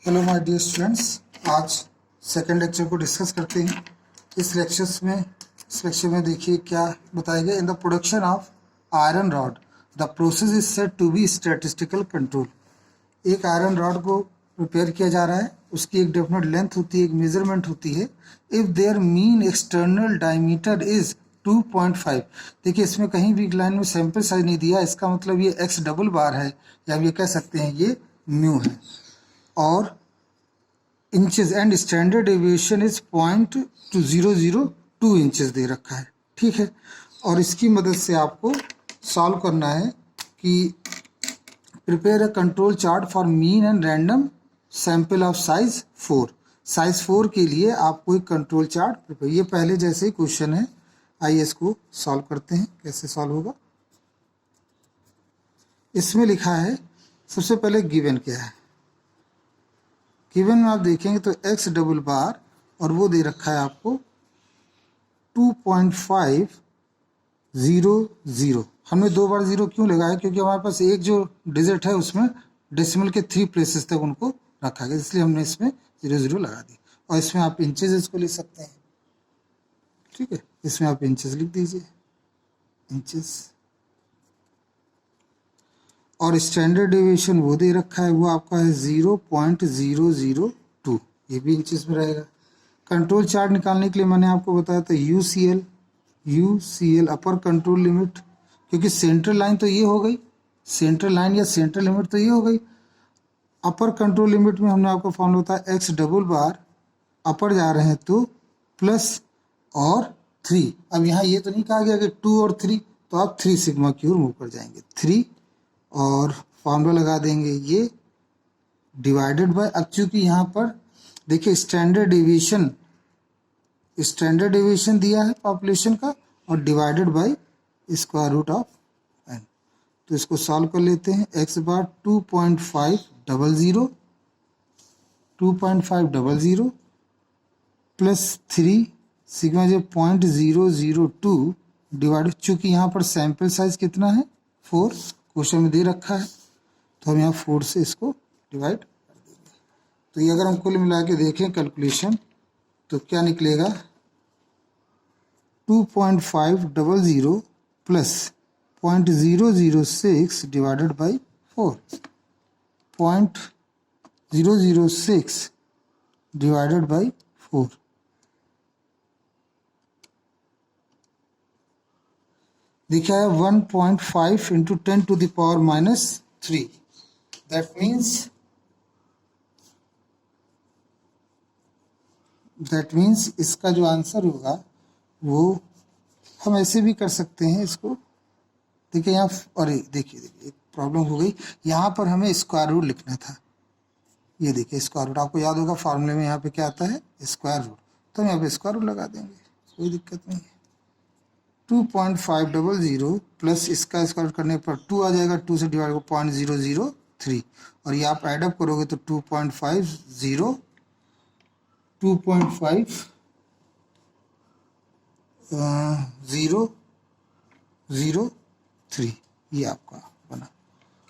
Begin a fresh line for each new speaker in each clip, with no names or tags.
Hello my dear students, आज second lecture को discuss करते हैं। इस लेक्चर में देखिए क्या बताया गया। In the production of iron rod the process is said to be statistical control. एक आयरन रॉड को प्रिपेयर किया जा रहा है, उसकी एक डेफिनेट लेंथ होती है, एक मेजरमेंट होती है। If there mean external diameter is 2.5। देखिए इसमें कहीं भी लाइन में सैंपल साइज नहीं दिया, इसका मतलब ये x डबल बार है, या ये कह सकते हैं ये म्यू है। और inches and standard deviation is 0.002 inches दे रखा है, ठीक है। और इसकी मदद से आपको सॉल्व करना है कि prepare a control chart for mean and random sample of size 4। Size 4 के लिए आपको एक कंट्रोल चार्ट प्रिपेयर, ये पहले जैसे ही क्वेश्चन है। आइए इसको सॉल्व करते हैं। कैसे सॉल्व होगा, इसमें लिखा है सबसे पहले गिवन क्या है। गिवन में आप देखेंगे तो x डबल बार और वो दे रखा है आपको 2.500। हमने 2 बार 0 क्यों लगाया, क्योंकि हमारे पास एक जो डिजिट है उसमें डेसिमल के 3 प्लेसेस तक उनको रखा गया, इसलिए हमने इसमें 0 लगा दी। और इसमें आप इंचेस इसको लिख सकते हैं, ठीक है। इसमें आप इंचेस लिख दीजिए, इंचेस। और स्टैंडर्ड डेविएशन वो दे रखा है, वो आपका है 0.002, ये भी इंचेस में रहेगा। कंट्रोल चार्ट निकालने के लिए मैंने आपको बताया था यूसीएल अपर कंट्रोल लिमिट, क्योंकि सेंट्रल लाइन तो ये हो गई, सेंट्रल लाइन या सेंट्रल लिमिट तो ये हो गई। अपर कंट्रोल लिमिट में हमने आपको फॉर्मूला बताया एक्स डबल बार, अपर जा रहे हैं तो प्लस और 3। अब यहाँ ये तो नहीं कहा गया कि 2 और 3, तो आप 3 सिग्मा की ओर मूव कर जाएंगे, 3 और फॉर्मूला लगा देंगे ये डिवाइडेड बाय। अब चूंकि यहाँ पर देखिए स्टैंडर्ड डेविएशन दिया है पॉपुलेशन का, और divided by square root of n। तो इसको सॉल्व कर लेते हैं। x बार 2.500 प्लस 3 सिग्मा जो 0.002 डिवाइड, चूंकि यहाँ पर सैंपल साइज कितना है 4 क्वेश्चन में दे रखा है, तो हम यहाँ 4 से इसको डिवाइड कर देंगे। तो ये अगर हम कुल मिला के देखें कैलकुलेशन तो क्या निकलेगा, 2.500 plus 0.006 divided by 4, 0.006 divided by 4। लिखा है 1.5 into 10 to the power -3। That means इसका जो आंसर होगा वो हम ऐसे भी कर सकते हैं इसको। देखिए यहाँ, अरे देखिए एक प्रॉब्लम हो गई, यहाँ पर हमें स्क्वायर रूट लिखना था। ये देखिए स्क्वायर रूट, आपको याद होगा फार्मूले में यहाँ पे क्या आता है, स्क्वायर रूट। तो हम यहाँ पे स्क्वायर रूट लगा देंगे, कोई दिक्कत नहीं है। 2.500 प्लस इसका स्क्वायर करने पर 2 आ जाएगा, 2 से डिवाइड को 0.003, और ये आप एडअप करोगे तो 2.5003 ये आपका बना।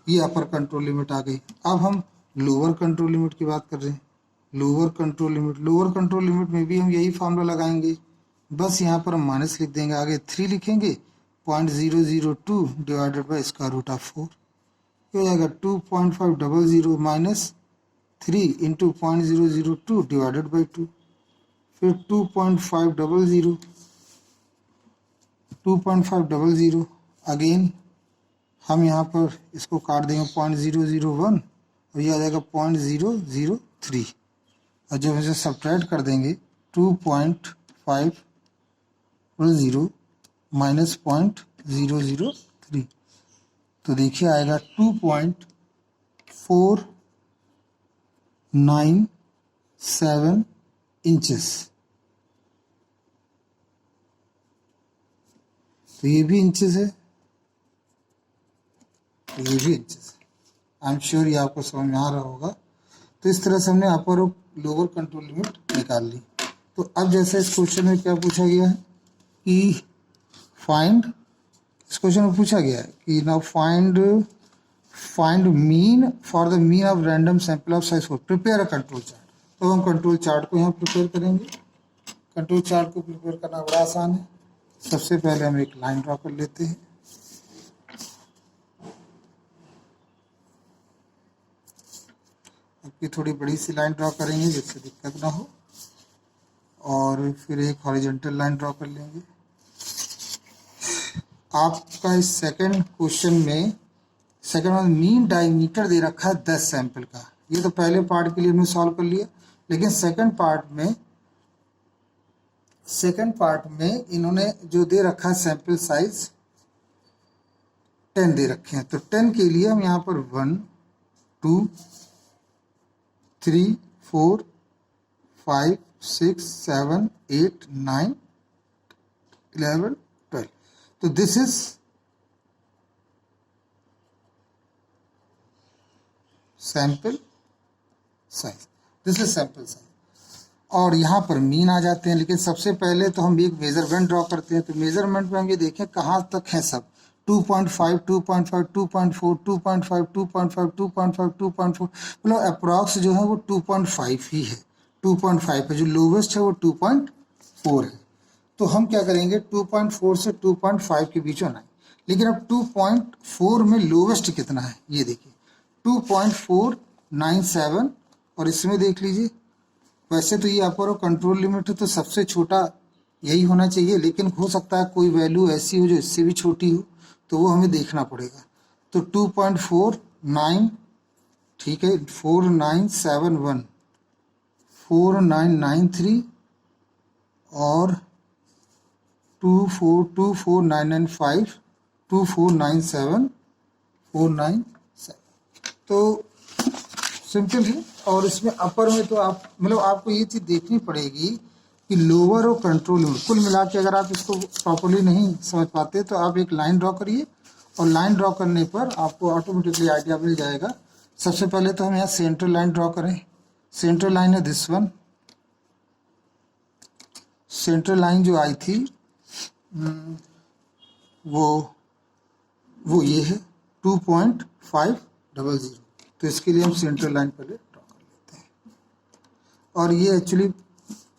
ये अपर कंट्रोल लिमिट आ गई। अब हम लोअर कंट्रोल लिमिट की बात कर रहे हैं। लोअर कंट्रोल लिमिट में भी हम यही फार्मूला लगाएंगे, बस यहाँ पर हम माइनस लिख देंगे, आगे 3 लिखेंगे, 0.002 divided by square root of 4। ये हो जाएगा 2.500 माइनस 3 इंटू 0.002 डिवाइडेड बाई 2। फिर 2.500 अगेन हम यहाँ पर इसको काट देंगे 0.001, और ये आ जाएगा 0.003। और जब इसे सब्ट्रैक्ट कर देंगे 2.500 माइनस 0.003, तो देखिए आएगा 2.497 इंचेस। तो ये भी इंचेस है, तो ये भी इंचेस है। आई एम श्योर ये आपको समझ में आ रहा होगा। तो इस तरह से हमने अपर और लोअर कंट्रोल लिमिट निकाल ली। तो अब जैसे इस क्वेश्चन में क्या पूछा गया है कि इस क्वेश्चन में पूछा गया है कि now find find mean for the mean of random sample of size 4, prepare a control chart. तो हम कंट्रोल चार्ट को यहाँ प्रिपेयर करेंगे। कंट्रोल चार्ट को प्रिपेयर करना बड़ा आसान है। सबसे पहले हम एक लाइन ड्रॉ कर लेते हैं। आपकी थोड़ी बड़ी सी लाइन ड्रॉ करेंगे जिससे दिक्कत ना हो, और फिर एक हॉरिजॉन्टल लाइन ड्रॉ कर लेंगे। आपका इस सेकंड क्वेश्चन में मीन डायमीटर दे रखा है 10 सैंपल का। ये तो पहले पार्ट के लिए हमने सॉल्व कर लिया, लेकिन सेकंड पार्ट में इन्होंने जो दे रखा है सैंपल साइज 10 दे रखे हैं। तो 10 के लिए हम यहाँ पर 1 2 3 4 5 6 7 8 9 11 12। तो दिस इज सैंपल साइज, और यहाँ पर मीन आ जाते हैं। लेकिन सबसे पहले तो हम एक मेजरमेंट ड्रॉ करते हैं। तो मेजरमेंट में हम ये देखें कहाँ तक है सब। 2.5 2.5 2.4 2.5 2.5 2.5 2.4, मतलब अप्रॉक्स जो है वो 2.5 ही है। 2.5 है, जो लोवेस्ट है वो 2.4 है। तो हम क्या करेंगे, 2.4 से 2.5 के बीच होना है। लेकिन अब 2.4 में लोवेस्ट कितना है ये देखिए, 2.497। और इसमें देख लीजिए, वैसे तो ये अपर और कंट्रोल लिमिट है तो सबसे छोटा यही होना चाहिए, लेकिन हो सकता है कोई वैल्यू ऐसी हो जो इससे भी छोटी हो, तो वो हमें देखना पड़ेगा। तो 2.49, ठीक है, 4971 4993 और 2424995 2497 497। तो सिंपल है। और इसमें अपर में तो आप मतलब आपको ये चीज़ देखनी पड़ेगी कि लोअर और कंट्रोल लिमिट, कुल मिला के अगर आप इसको प्रॉपरली नहीं समझ पाते तो आप एक लाइन ड्रॉ करिए, और लाइन ड्रॉ करने पर आपको ऑटोमेटिकली आइडिया मिल जाएगा। सबसे पहले तो हम यहाँ सेंट्रल लाइन ड्रॉ करें। सेंट्रल लाइन है दिस वन। सेंट्रल लाइन जो आई थी वो ये है 2.500। तो इसके लिए हम सेंट्रल लाइन पहले ड्रॉ कर लेते हैं। और ये एक्चुअली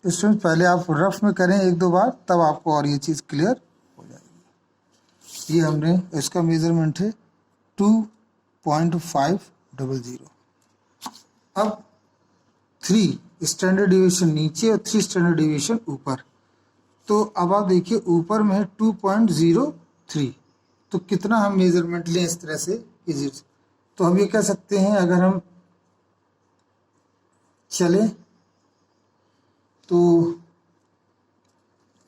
स्टूडेंट पहले आप रफ में करें एक दो बार, तब आपको और ये चीज़ क्लियर हो जाएगी। ये हमने इसका मेजरमेंट है 2.500। अब 3 स्टैंडर्ड डिविएशन नीचे और 3 स्टैंडर्ड डिविएशन ऊपर। तो अब आप देखिए ऊपर में है 2.03। तो कितना हम मेजरमेंट लें इस तरह से इजी। तो हम ये कह सकते हैं, अगर हम चलें तो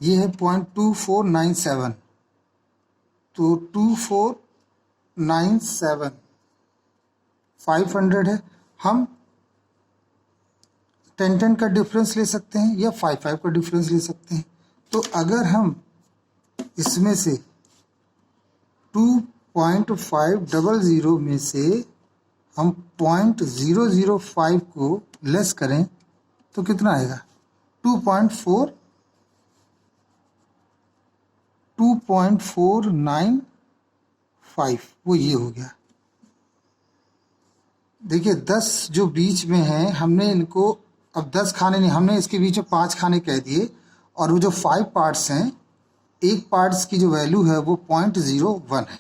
ये है 0.2497। तो 2497 500 है। हम 10 का डिफरेंस ले सकते हैं या 5 का डिफरेंस ले सकते हैं। तो अगर हम इसमें से 2.500 में से हम 0.005 को लेस करें तो कितना आएगा, 2.495, वो ये हो गया। देखिए 10 जो बीच में है, हमने इनको अब 10 खाने नहीं, हमने इसके बीच में 5 खाने कह दिए। और वो जो 5 पार्ट्स हैं, एक पार्ट्स की जो वैल्यू है वो 0.01 है,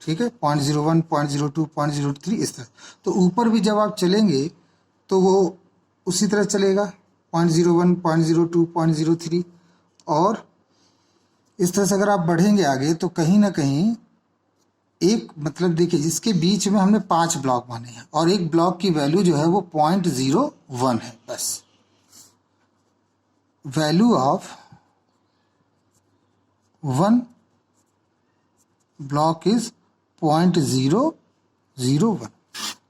ठीक है, 0.01 0.02 0.03 इस तरह। तो ऊपर भी जब आप चलेंगे तो वो उसी तरह चलेगा, 0.01 0.02 0.03। और इस तरह से अगर आप बढ़ेंगे आगे तो कहीं ना कहीं एक मतलब देखिए इसके बीच में हमने 5 ब्लॉक माने हैं, और एक ब्लॉक की वैल्यू जो है वो 0.01 है बस। Value of 1 block is 0.001।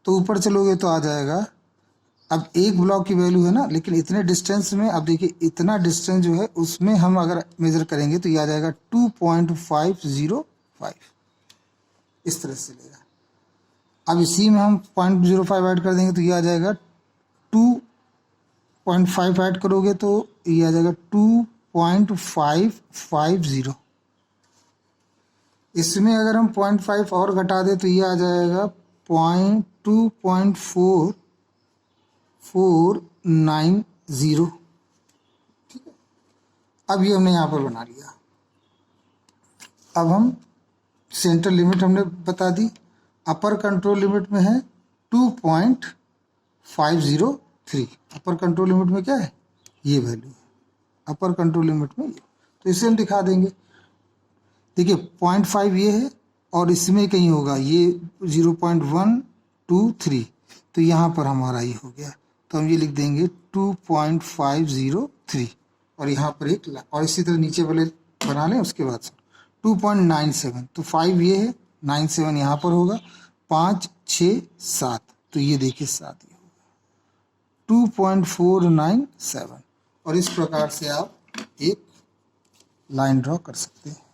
तो ऊपर चलोगे तो आ जाएगा, अब एक ब्लॉक की वैल्यू है ना, लेकिन इतने डिस्टेंस में, अब देखिए इतना डिस्टेंस जो है उसमें हम अगर मेजर करेंगे तो ये आ जाएगा 2.505, इस तरह से लेगा। अब इसी में हम 0.05 ऐड कर देंगे तो ये आ जाएगा 2.5 ऐड करोगे तो ये आ जाएगा 2.550। इसमें अगर हम 0.5 और घटा दें तो ये आ जाएगा 2.4490। ठीक है, अब ये हमने यहाँ पर बना लिया। अब हम सेंट्रल लिमिट हमने बता दी, अपर कंट्रोल लिमिट में है 2.503। अपर कंट्रोल लिमिट में क्या है, ये वैल्यू है अपर कंट्रोल लिमिट में ये, तो इसे हम दिखा देंगे। देखिए 0.5 ये है और इसमें कहीं होगा ये 0.123, तो यहाँ पर हमारा ये हो गया, तो हम ये लिख देंगे 2.503 और यहाँ पर एक, और इसी तरह नीचे वाले बना लें उसके बाद 2.97, तो 5 ये है, 97 यहाँ पर होगा, 5 6 7, तो ये देखिए 7 ये होगा 2.497। और इस प्रकार से आप एक लाइन ड्रॉ कर सकते हैं।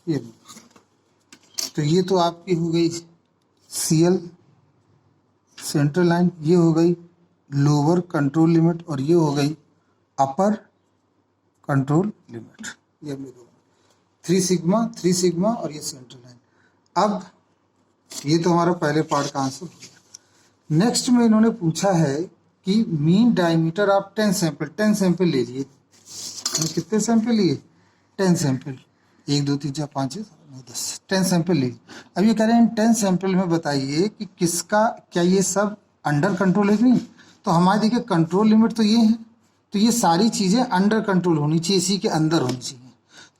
ये तो ये तो आपकी हो गई CL सेंट्रल लाइन, ये हो गई लोअर कंट्रोल लिमिट और ये हो गई अपर कंट्रोल लिमिट। ये हमने 3 सिग्मा और ये सेंट्रल लाइन। अब ये तो हमारा पहले पार्ट का आंसर हो गया। नेक्स्ट में इन्होंने पूछा है कि मीन डायमीटर ऑफ 10 सैंपल ले लिए। कितने सैंपल लिए, 10 सैंपल, 1 2 3 4 5 6 7 10, 10 सैंपल लिए। अब ये कह रहे हैं 10 सैंपल में बताइए कि किसका, क्या ये सब अंडर कंट्रोल है कि नहीं। तो हमारे देखिए कंट्रोल लिमिट तो ये है, तो ये सारी चीज़ें अंडर कंट्रोल होनी चाहिए, इसी के अंदर होनी चाहिए।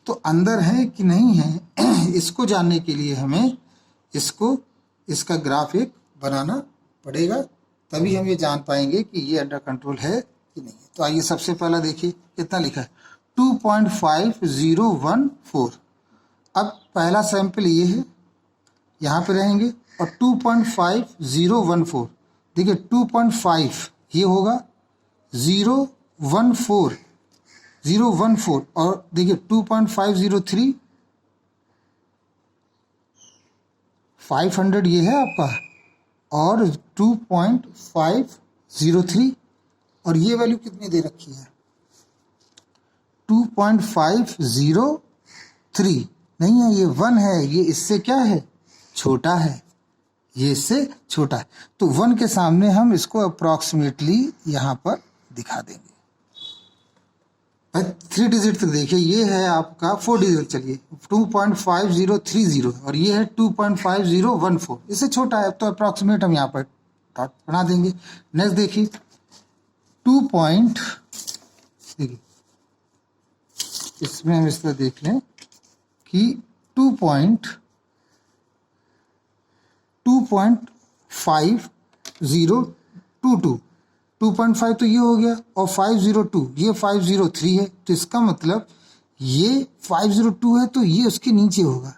तो अंदर है कि नहीं है, इसको जानने के लिए हमें इसका ग्राफ एक बनाना पड़ेगा, तभी हम ये जान पाएंगे कि ये अंडर कंट्रोल है कि नहीं। तो आइए सबसे पहला देखिए कितना लिखा है, 2.5014। अब पहला सैंपल ये है, यहाँ पे रहेंगे, और 2.5014, देखिए 2.5 ये होगा 014 और देखिए 2.503 500 ये है आपका, और 2.503 और ये वैल्यू कितनी दे रखी है 2.503 नहीं है, ये 1 है, ये इससे क्या है छोटा है, ये इससे छोटा है। तो 1 के सामने हम इसको अप्रॉक्सीमेटली यहाँ पर दिखा देंगे। 3 डिजिट तक देखिए, ये है आपका 4 डिजिट, चलिए 2.5030 और ये है 2.5014, इससे छोटा है, तो अप्रॉक्सीमेट हम यहाँ पर डॉट बना देंगे। नेक्स्ट देखिए देखिए इसमें हम इस तरह देख लें कि 2.502 2.5 तो ये हो गया, और 502 ये 503 है, तो इसका मतलब ये 502 है, तो ये उसके नीचे होगा,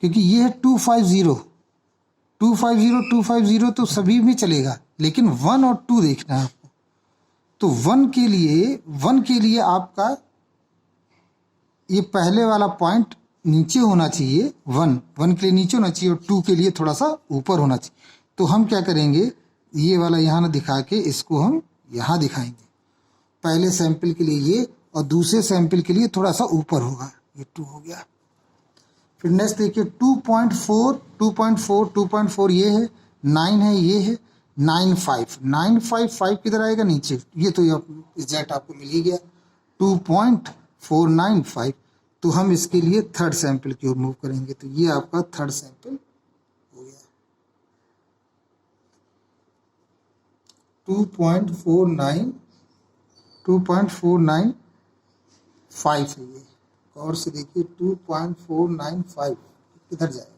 क्योंकि ये है 250 तो सभी में चलेगा, लेकिन 1 और 2 देखना है आपको। तो 1 के लिए आपका ये पहले वाला पॉइंट नीचे होना चाहिए, 1 के लिए नीचे होना चाहिए और 2 के लिए थोड़ा सा ऊपर होना चाहिए। तो हम क्या करेंगे, ये वाला यहाँ ना दिखा के इसको हम यहाँ दिखाएंगे। पहले सैंपल के लिए ये, और दूसरे सैंपल के लिए थोड़ा सा ऊपर होगा, ये 2 हो गया। फिर नेक्स्ट देखिए 2.4 ये है, 9 है, ये है 955 किधर आएगा नीचे, ये तो एग्जैक्ट आपको मिल ही गया 2.495। तो हम इसके लिए थर्ड सैंपल की ओर मूव करेंगे, तो ये आपका थर्ड सैंपल हो गया 2.495 है ये। और से देखिए 2.495 किधर जाएगा,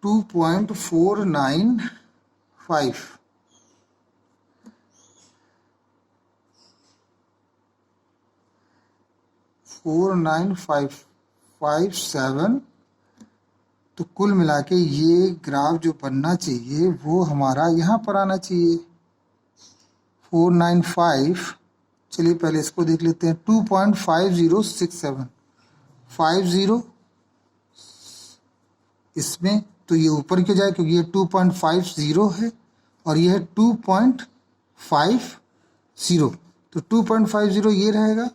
2.495 49557। तो कुल मिला के ये ग्राफ जो बनना चाहिए वो हमारा यहाँ पर आना चाहिए 495 चलिए पहले इसको देख लेते हैं। 2.5067 50 इसमें, तो ये ऊपर क्यों जाए, क्योंकि ये 2.50 है और ये है 2.50, तो 2.50 ये रहेगा।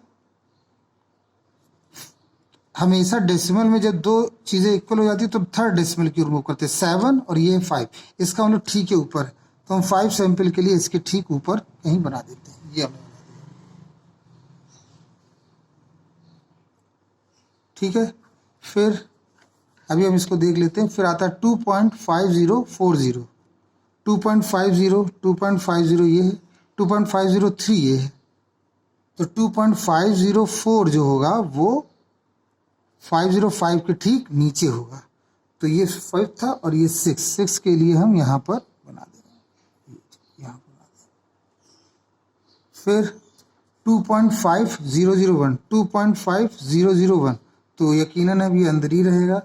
हमेशा डेसिमल में जब दो चीज़ें इक्वल हो जाती है तो थर्ड डेसिमल की रिमूव करते हैं। 7 और ये 5, इसका मतलब ठीक है ऊपर, तो हम 5 सैंपल के लिए इसके ठीक ऊपर कहीं बना देते हैं। ये हमने बना दिया, ठीक है। फिर अभी हम इसको देख लेते हैं। फिर आता है 2.5040, 2.50 ये है, 2.503 ये है, तो 2.504 जो होगा वो 505 के ठीक नीचे होगा। तो ये 5 था और ये 6 के लिए हम यहाँ पर बना देंगे, यहाँ पर बना देंगे। फिर 2.5001 तो यकीनन अब ये अंदर ही रहेगा।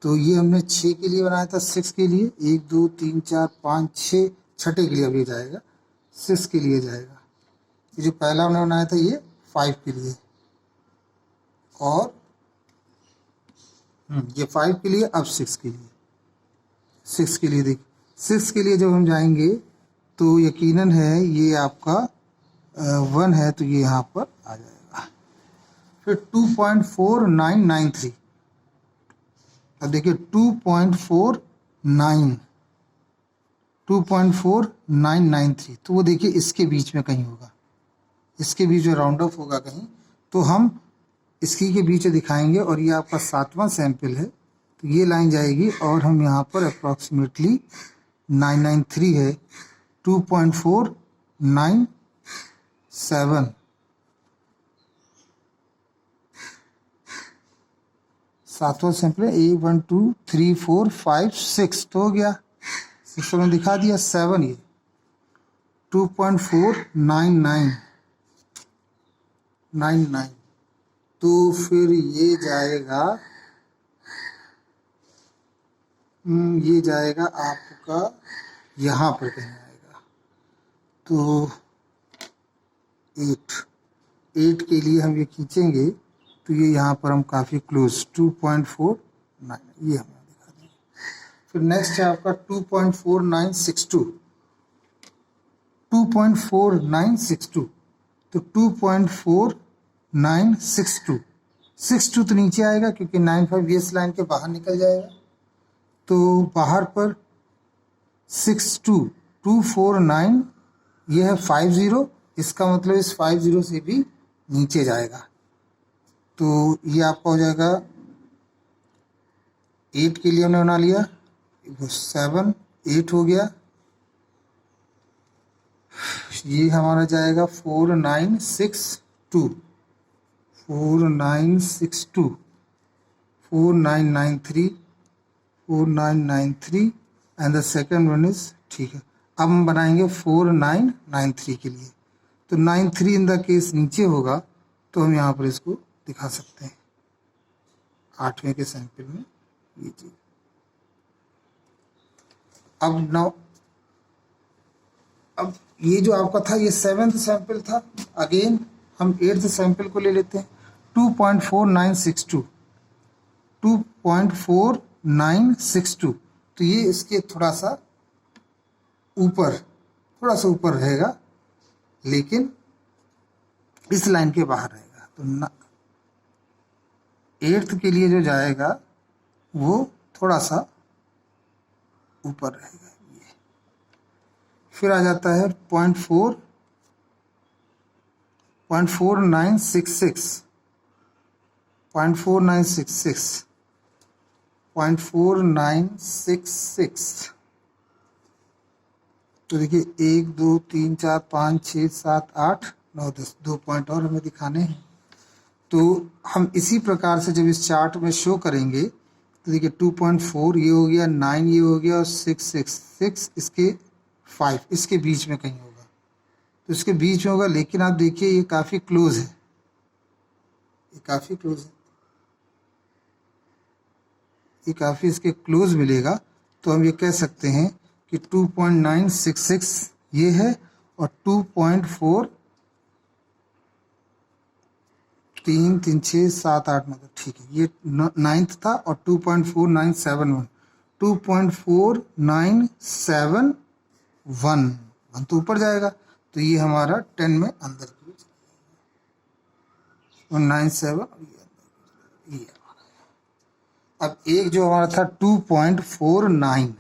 तो ये हमने 6 के लिए बनाया था, 6 के लिए 1 2 3 4 5 6, छठे के लिए अब ये जाएगा, 6 के लिए जाएगा। ये जो पहला हमने बनाया था ये 5 के लिए, और ये 5 के लिए, अब 6 के लिए, 6 के लिए देखिए, 6 के लिए जब हम जाएंगे तो यकीनन है ये आपका 1 है, तो ये यहाँ पर आ जाएगा। फिर 2.4993, अब देखिए 2.4993, तो वो देखिए इसके बीच में कहीं होगा, इसके बीच में राउंड ऑफ होगा कहीं, तो हम इसकी के बीच दिखाएंगे। और ये आपका 7वां सैंपल है, तो ये लाइन जाएगी और हम यहाँ पर अप्रॉक्सीमेटली 993 है, 2.497, 7वां सैंपल है, 1 1 2 3 4 5 6, तो हो गया 6 में दिखा दिया। 7 ये 2.499, तो फिर ये जाएगा, ये जाएगा आपका यहाँ पर कहीं आएगा, तो 8 के लिए हम ये खींचेंगे तो ये यहाँ पर हम काफ़ी क्लोज 2.49 ये हमें दिखा देंगे। फिर नेक्स्ट है आपका 2.4962, 2.4962, तो 2.4962, 62 तो नीचे आएगा क्योंकि 95 ये इस लाइन के बाहर निकल जाएगा, तो बाहर पर 62 249, ये है 50, इसका मतलब इस 50 से भी नीचे जाएगा, तो ये आपका हो जाएगा 8 के लिए हमने बना लिया, 7 8 हो गया। ये हमारा जाएगा 4962, 4962, 4993, 4993 and the second one is, ठीक है। अब हम बनाएंगे 4993 के लिए, तो 93 इन द केस नीचे होगा, तो हम यहाँ पर इसको दिखा सकते हैं 8वें के सैंपल में ये चीज। अब ये जो आपका था ये 7th सैंपल था, अगेन हम 8th सैंपल को ले लेते हैं। 2.4962, 2.4962, तो ये इसके थोड़ा सा ऊपर रहेगा, लेकिन इस लाइन के बाहर रहेगा, तो 8th के लिए जो जाएगा वो थोड़ा सा ऊपर रहेगा। ये फिर आ जाता है 0.4966, 0.4966, तो देखिए 1 2 3 4 5 6 7 8 9 10, 2 पॉइंट और हमें दिखाने हैं। तो हम इसी प्रकार से जब इस चार्ट में शो करेंगे तो देखिए 2.4 ये हो गया, 9 ये हो गया, और 6 इसके 5 इसके बीच में कहीं होगा, तो इसके बीच में होगा, लेकिन आप देखिए ये काफ़ी क्लोज है, ये काफ़ी क्लोज है, ये काफ़ी इसके क्लोज मिलेगा, तो हम ये कह सकते हैं कि 2.966 ये है और 2.4 3 3 6 7 8 9, ठीक है, ये 9th था और 2.4971 2.4971 1 तो ऊपर जाएगा, तो ये हमारा 10 में अंदर की ओर और 97 ये हमारा। अब एक जो हमारा था 2.49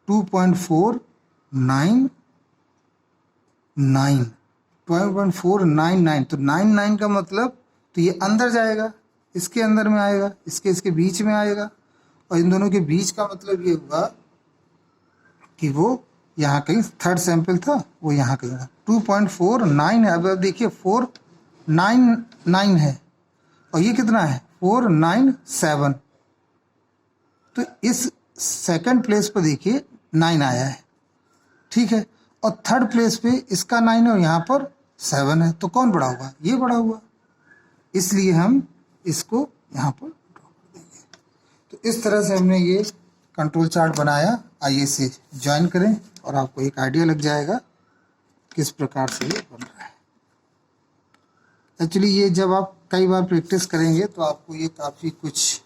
2.499 तो 99 का मतलब तो ये अंदर जाएगा, इसके अंदर में आएगा, इसके बीच में आएगा, और इन दोनों के बीच का मतलब ये हुआ कि वो यहाँ कहीं थर्ड सैंपल था, वो यहाँ कहीं था। 2.49 है, अब देखिए 499 है और ये कितना है 497, तो इस सेकंड प्लेस पर देखिए 9 आया है, ठीक है, और थर्ड प्लेस पे इसका 9 है और यहाँ पर 7 है, तो कौन बड़ा हुआ, ये बड़ा हुआ, इसलिए हम इसको यहाँ पर ड्रॉ कर देंगे। तो इस तरह से हमने ये कंट्रोल चार्ट बनाया, आइए इसे ज्वाइन करें और आपको एक आइडिया लग जाएगा किस प्रकार से ये बन रहा है। एक्चुअली ये जब आप कई बार प्रैक्टिस करेंगे तो आपको ये काफ़ी कुछ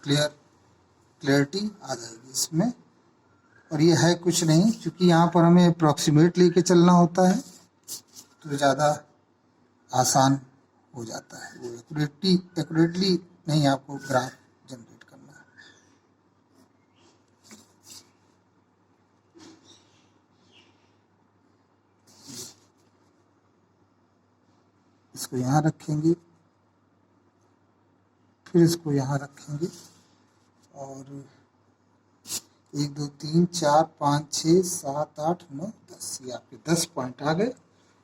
क्लियरिटी आ जाएगी इसमें। और ये है कुछ नहीं, क्योंकि यहाँ पर हमें अप्रॉक्सीमेट लेके चलना होता है तो ज़्यादा आसान हो जाता है, वो एक्यूरेटली नहीं आपको ग्राफ जनरेट करना है। इसको यहाँ रखेंगे, फिर इसको यहाँ रखेंगे और 1 2 3 4 5 6 7 8 9 10, ये आपके 10 पॉइंट आ गए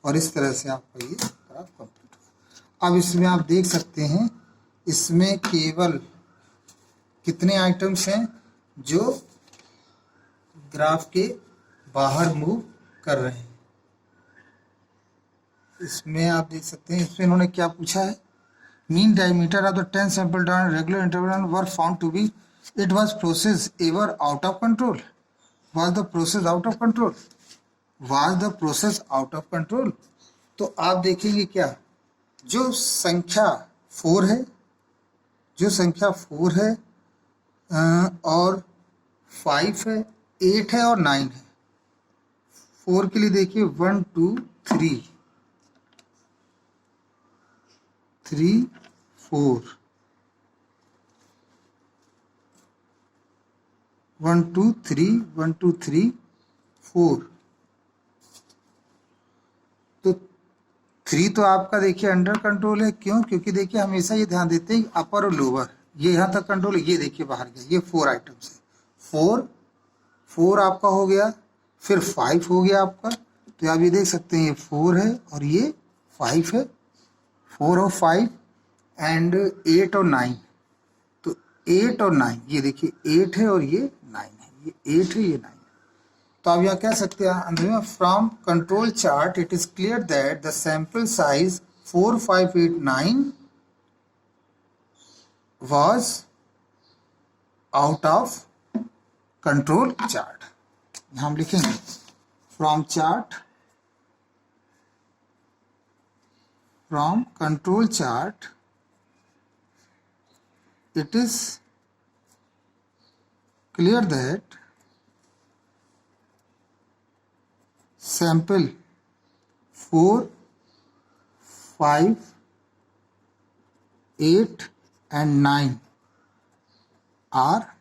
और इस तरह से आपका ये ग्राफ कंप्लीट हुआ। अब इसमें आप देख सकते हैं, इसमें केवल कितने आइटम्स हैं जो ग्राफ के बाहर मूव कर रहे हैं। इसमें आप देख सकते हैं, इसमें इन्होंने क्या पूछा है, mean diameter of the 10 sample down regular interval were found to be it was process ever out of control, was the process out of control, was the process out of control। तो आप देखेंगे क्या, जो संख्या 4 है, जो संख्या 4 है और 5 है, 8 है और 9 है। 4 के लिए देखिए 1 2 3 4 1 2 3 1 2 3 4, तो 3 तो आपका देखिए अंडर कंट्रोल है, क्यों, क्योंकि देखिए हमेशा ये ध्यान देते हैं अपर और लोअर, ये यहाँ तक कंट्रोल है, ये देखिए बाहर गया, ये 4 आइटम्स है, 4 आपका हो गया, फिर 5 हो गया आपका, तो आप ये देख सकते हैं ये 4 है और ये 5 है, 4 और 5 एंड 8 और 9, तो 8 और 9, ये देखिए 8 है और ये 9 है, ये 8 है ये 9 है। तो आप यहाँ कह सकते हैं from control chart it is clear that the sample size 4 5 8 9 was out of control chart। हम लिखेंगे from control chart it is clear that sample 4 5 8 and 9 are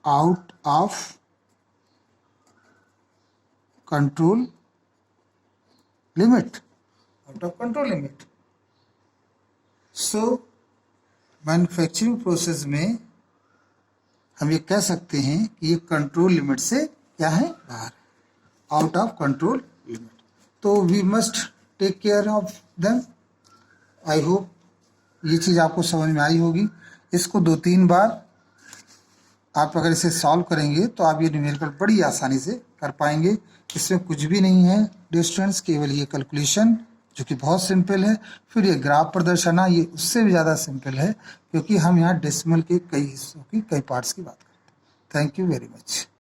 out of control limit, out of control limit। So manufacturing process में हम ये कह सकते हैं कि ये कंट्रोल लिमिट से क्या है, बाहर, आउट ऑफ कंट्रोल लिमिट। तो we must take care of them. I hope ये चीज़ आपको समझ में आई होगी। इसको 2-3 बार आप अगर इसे सॉल्व करेंगे तो आप ये न्यूमेरिकल बड़ी आसानी से कर पाएंगे। इसमें कुछ भी नहीं है डिस्टेंस, केवल ये कैलकुलेशन जो कि बहुत सिंपल है। फिर ये ग्राफ प्रदर्शना, ये उससे भी ज़्यादा सिंपल है क्योंकि हम यहाँ डेसिमल के कई हिस्सों की, कई पार्ट्स की बात करते हैं। Thank you very much.